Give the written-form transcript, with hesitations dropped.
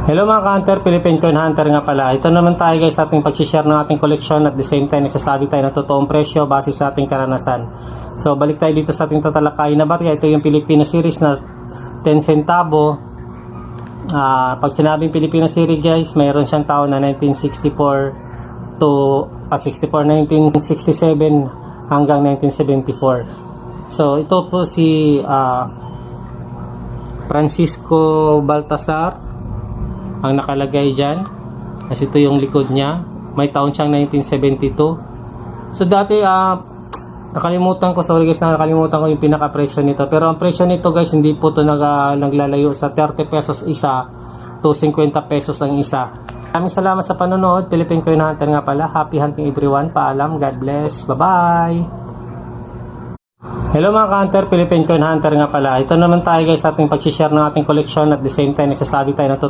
Hello mga ka-hunter, Philippine Coin Hunter nga pala. Ito naman tayo guys sa ating pag-share ng ating koleksyon at the same time nagsasabi tayo ng totoong presyo base sa ating karanasan. So balik tayo dito sa ating tatalakayin na barya. Ito yung Filipino series na 10 centavo. Pag sinabing Filipino series guys, mayroon siyang taon na 1964 to 1967 hanggang 1974. So ito po si Francisco Baltasar ang nakalagay dyan, kasi ito yung likod niya. May taon siyang 1972. So dati nakalimutan ko, sorry guys, nakalimutan ko yung pinaka presyo nito, pero ang presyo nito guys hindi po ito naglalayo sa 30 pesos isa to 50 pesos ang isa. Maraming salamat sa panonood. Philippine Coin Hunter nga pala. Happy hunting everyone. Paalam, God bless, bye bye. Hello mga ka-hunter, Philippine Coin Hunter nga pala. Ito naman tayo guys sa ating pag-share ng ating koleksyon at the same time nagsasabi tayo ng